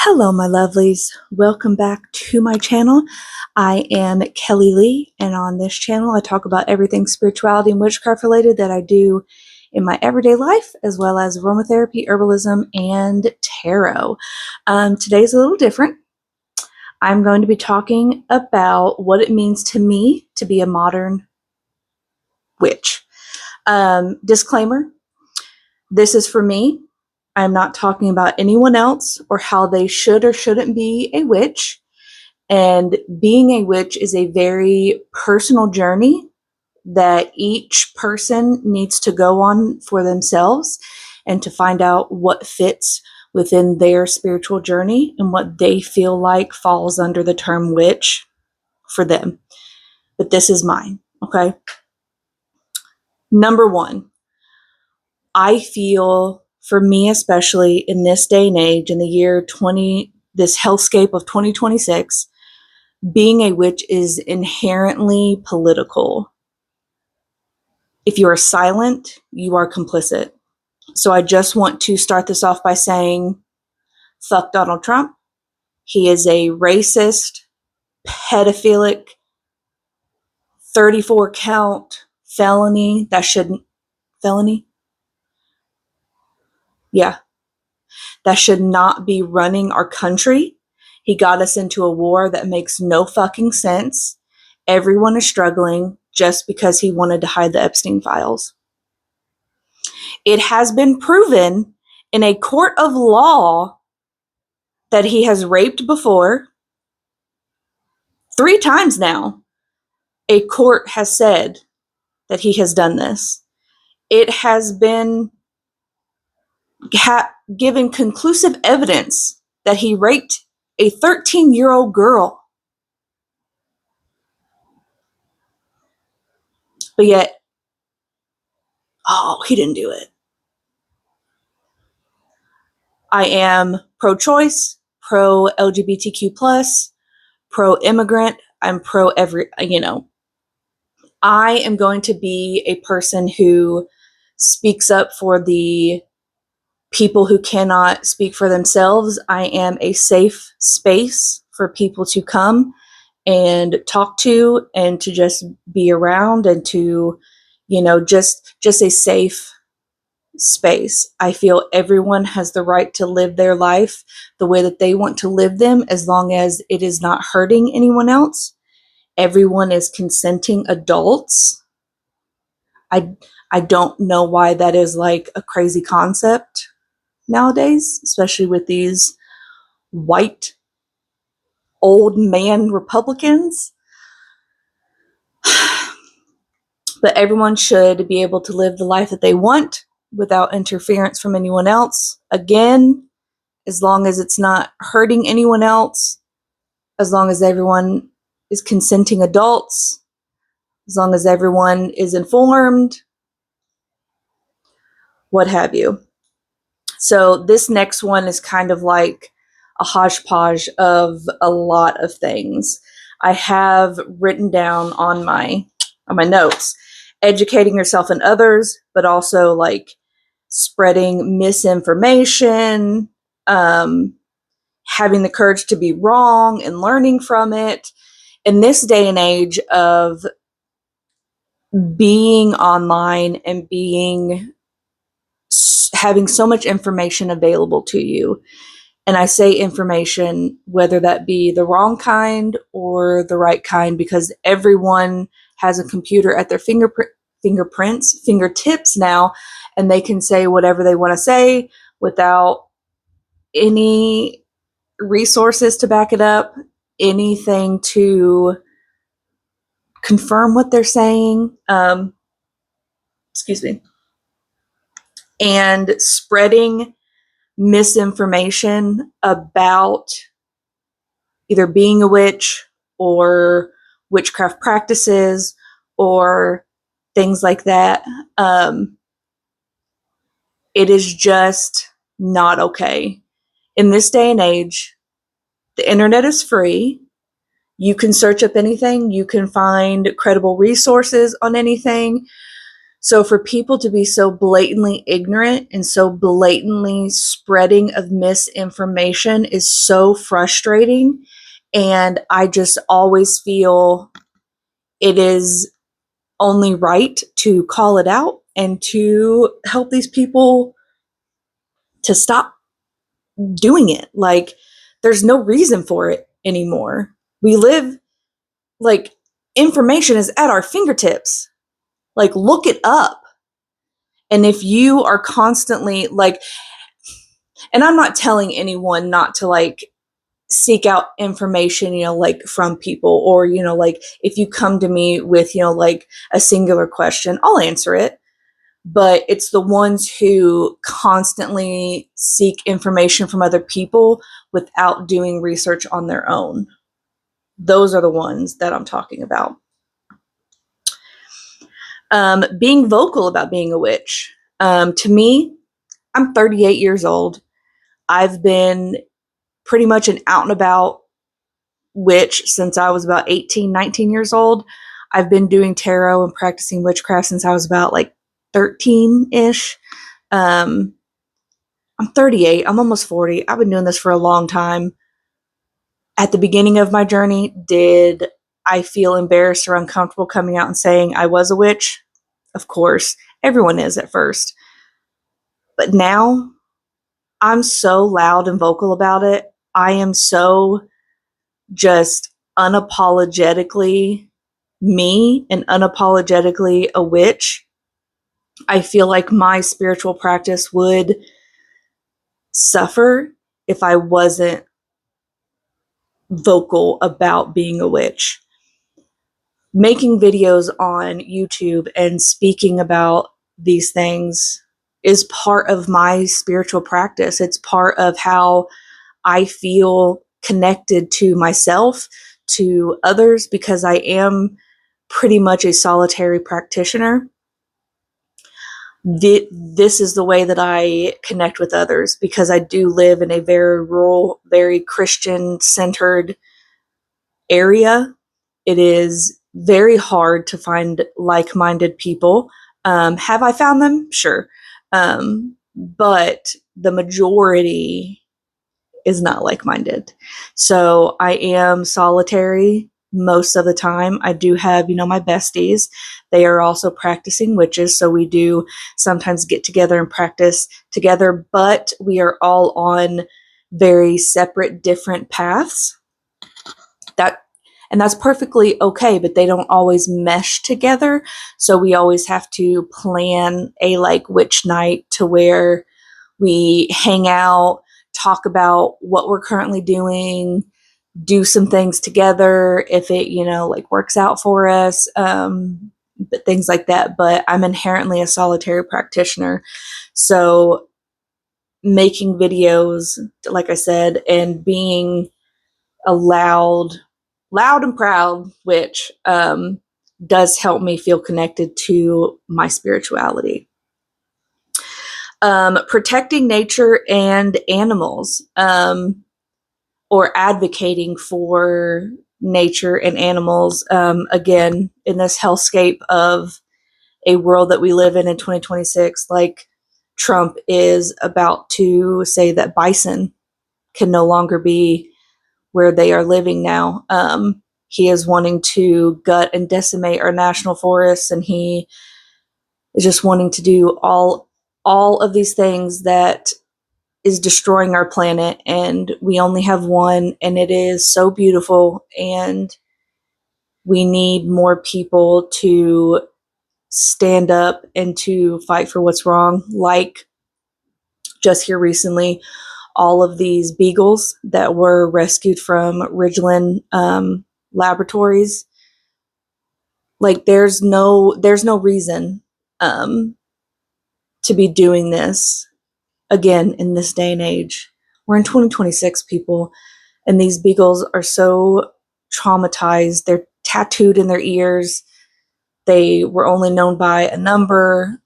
Hello, my lovelies. Welcome back to my channel. I am Kelly Lee, and on this channel, I talk about everything spirituality and witchcraft related that I do in my everyday life, as well as aromatherapy, herbalism, and tarot. Today's a little different. I'm going to be talking about what it means to me to be a modern witch. Disclaimer, this is for me. I'm not talking about anyone else or how they should or shouldn't be a witch. And being a witch is a very personal journey that each person needs to go on for themselves and to find out what fits within their spiritual journey and what they feel like falls under the term witch for them. But this is mine, okay? Number one, I feel, for me especially in this day and age, in the year this hellscape of 2026, being a witch is inherently political. If you are silent, you are complicit. So I just want to start this off by saying, fuck Donald Trump. He is a racist, pedophilic, 34 count felony. Felony? Yeah. That should not be running our country. He got us into a war that makes no fucking sense. Everyone is struggling just because he wanted to hide the Epstein files. It has been proven in a court of law that he has raped before. 3 times now, a court has said that he has done this. It has been given conclusive evidence that he raped a 13-year-old girl. But yet, he didn't do it. I am pro-choice, pro-LGBTQ+, pro-immigrant. I'm pro I am going to be a person who speaks up for the people who cannot speak for themselves. I am a safe space for people to come and talk to and to just be around and to, just a safe space. I feel everyone has the right to live their life the way that they want to live them, as long as it is not hurting anyone else. Everyone is consenting adults. I don't know why that is like a crazy concept nowadays, especially with these white old man Republicans. But everyone should be able to live the life that they want without interference from anyone else. Again, as long as it's not hurting anyone else, as long as everyone is consenting adults, as long as everyone is informed, what have you. So this next one is kind of like a hodgepodge of a lot of things. I have written down on my notes, educating yourself and others, but also like spreading misinformation, having the courage to be wrong and learning from it. In this day and age of being online and having so much information available to you, and I say information, whether that be the wrong kind or the right kind, because everyone has a computer at their fingertips now, and they can say whatever they want to say without any resources to back it up, anything to confirm what they're saying. Excuse me. And spreading misinformation about either being a witch or witchcraft practices or things like that. It is just not okay. In this day and age, the internet is free. You can search up anything. You can find credible resources on anything. So for people to be so blatantly ignorant and so blatantly spreading of misinformation is so frustrating. And I just always feel it is only right to call it out and to help these people to stop doing it. Like, there's no reason for it anymore. We live, like, information is at our fingertips. Like, look it up. And if you are constantly like, and I'm not telling anyone not to like seek out information, like from people, or, like if you come to me with, like a singular question, I'll answer it. But it's the ones who constantly seek information from other people without doing research on their own. Those are the ones that I'm talking about. Being vocal about being a witch. To me, I'm 38 years old. I've been pretty much an out and about witch since I was about 18, 19 years old. I've been doing tarot and practicing witchcraft since I was about like 13-ish. I'm 38. I'm almost 40. I've been doing this for a long time. At the beginning of my journey, did I feel embarrassed or uncomfortable coming out and saying I was a witch? Of course. Everyone is at first. But now I'm so loud and vocal about it. I am so just unapologetically me and unapologetically a witch. I feel like my spiritual practice would suffer if I wasn't vocal about being a witch. Making videos on YouTube and speaking about these things is part of my spiritual practice. It's part of how I feel connected to myself, to others, because I am pretty much a solitary practitioner. This is the way that I connect with others, because I do live in a very rural, very Christian centered area. It is very hard to find like minded people. Have I found them? Sure. But the majority is not like minded. So I am solitary most of the time. I do have, my besties. They are also practicing witches. So we do sometimes get together and practice together, but we are all on very separate, different paths. And that's perfectly okay, but they don't always mesh together. So we always have to plan a like witch night to where we hang out, talk about what we're currently doing, do some things together if it, like works out for us, but things like that. But I'm inherently a solitary practitioner. So making videos, like I said, and being a loud and proud witch does help me feel connected to my spirituality. Protecting nature and animals, or advocating for nature and animals. Again, in this hellscape of a world that we live in 2026, like Trump is about to say that bison can no longer be where they are living now. He is wanting to gut and decimate our national forests, and he is just wanting to do all of these things that is destroying our planet, and we only have one, and it is so beautiful, and we need more people to stand up and to fight for what's wrong. Like just here recently, all of these beagles that were rescued from Ridgeland laboratories. Like there's no reason to be doing this again in this day and age. We're in 2026, people, and these beagles are so traumatized. They're tattooed in their ears. They were only known by a number.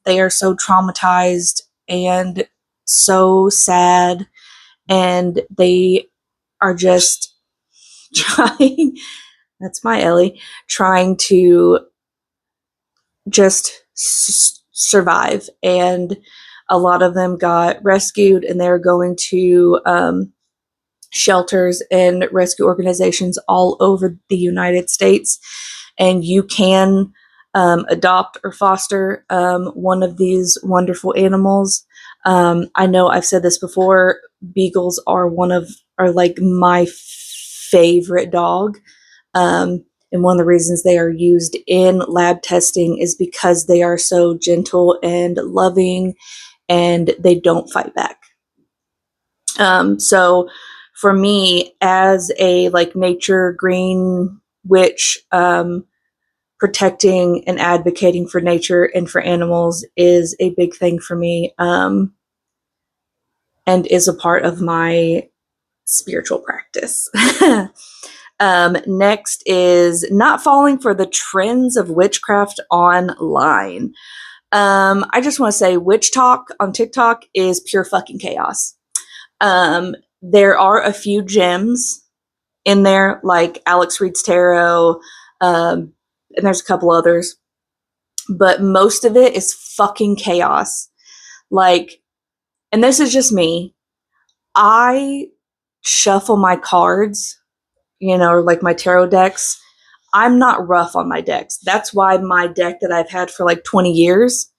They are so traumatized and so sad, and they are just trying, that's my Ellie, trying to just survive, and a lot of them got rescued, and they're going to shelters and rescue organizations all over the United States. And you can adopt or foster one of these wonderful animals. I know I've said this before. Beagles are like my favorite dog. And one of the reasons they are used in lab testing is because they are so gentle and loving, and they don't fight back. So for me, as a like nature green witch, protecting and advocating for nature and for animals is a big thing for me, and is a part of my spiritual practice. Next is not falling for the trends of witchcraft online. I just want to say witch talk on TikTok is pure fucking chaos. There are a few gems in there, like Alex Reed's Tarot, and there's a couple others, but most of it is fucking chaos. Like, and this is just me. I shuffle my cards, or like my tarot decks. I'm not rough on my decks. That's why my deck that I've had for like 20 years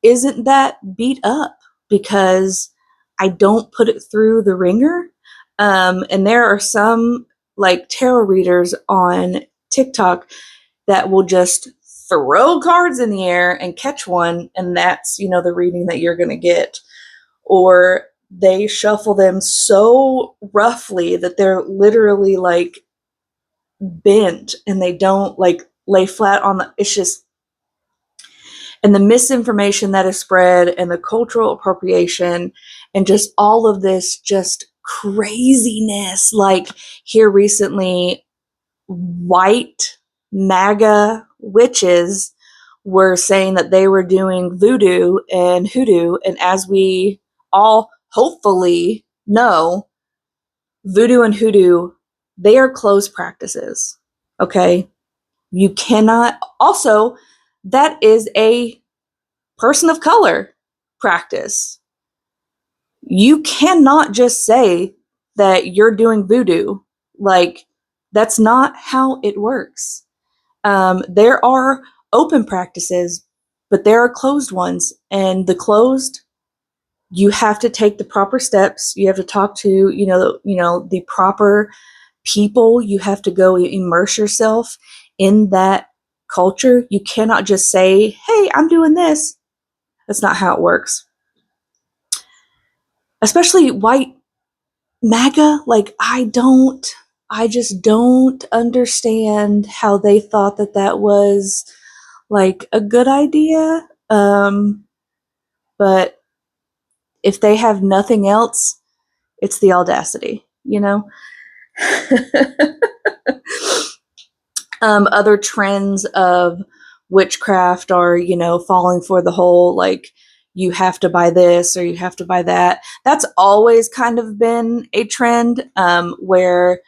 isn't that beat up, because I don't put it through the ringer. And there are some like tarot readers on TikTok that will just throw cards in the air and catch one, and that's, the reading that you're going to get. Or they shuffle them so roughly that they're literally like bent and they don't like lay flat on it's just, and the misinformation that is spread and the cultural appropriation and just all of this just craziness. Like here recently, white MAGA witches were saying that they were doing voodoo and hoodoo, and as we all hopefully know, voodoo and hoodoo, they are closed practices. Okay? You cannot, also, that is a person of color practice. You cannot just say that you're doing voodoo. Like, that's not how it works. There are open practices, but there are closed ones. And the closed, you have to take the proper steps. You have to talk to, the proper people. You have to go immerse yourself in that culture. You cannot just say, hey, I'm doing this. That's not how it works. Especially white MAGA, like I just don't understand how they thought that that was like a good idea. But if they have nothing else, it's the audacity, Other trends of witchcraft are, falling for the whole, like, you have to buy this or you have to buy that. That's always kind of been a trend, where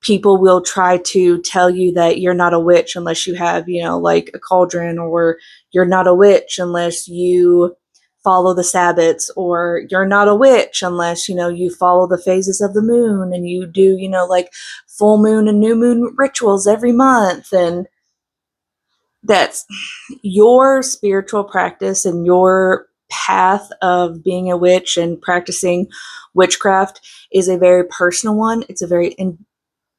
people will try to tell you that you're not a witch unless you have, like a cauldron, or you're not a witch unless you follow the Sabbats, or you're not a witch unless, you follow the phases of the moon and you do, like full moon and new moon rituals every month. And that's your spiritual practice and your path of being a witch and practicing witchcraft is a very personal one. It's a very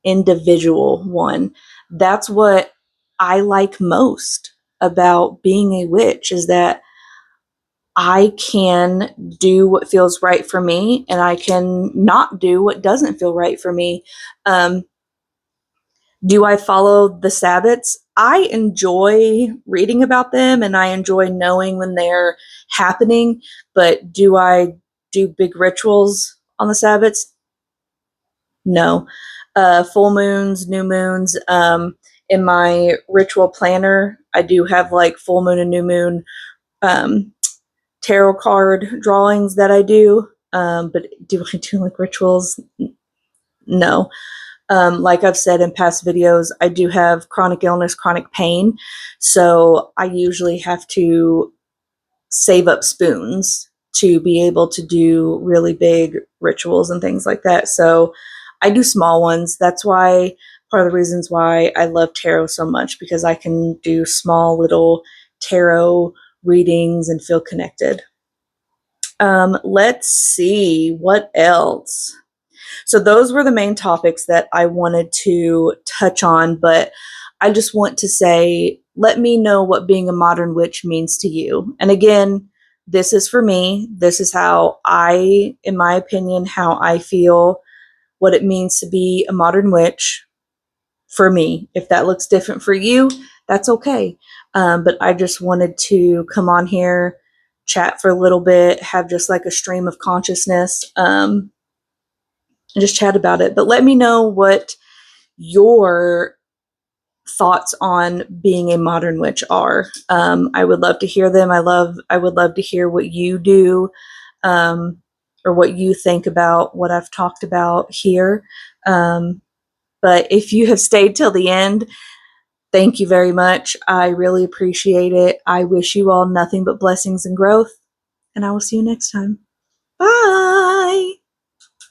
individual one. That's what I like most about being a witch, is that I can do what feels right for me, and I can not do what doesn't feel right for me. Do I follow the Sabbats? I enjoy reading about them and I enjoy knowing when they're happening, but do I do big rituals on the Sabbats? No. Full moons, new moons. In my ritual planner, I do have like full moon and new moon tarot card drawings that I do. But do I do like rituals? No. Like I've said in past videos, I do have chronic illness, chronic pain. So I usually have to save up spoons to be able to do really big rituals and things like that. So I do small ones. That's why part of the reasons why I love tarot so much, because I can do small little tarot readings and feel connected. Let's see what else. So those were the main topics that I wanted to touch on, but I just want to say, let me know what being a modern witch means to you. And again, this is for me. This is how I, in my opinion, how I feel what it means to be a modern witch for me. If that looks different for you, that's okay. But I just wanted to come on here, chat for a little bit, have just like a stream of consciousness, and just chat about it. But let me know what your thoughts on being a modern witch are. I would love to hear them. I would love to hear what you do, or what you think about what I've talked about here. But if you have stayed till the end, thank you very much. I really appreciate it. I wish you all nothing but blessings and growth, and I will see you next time. Bye.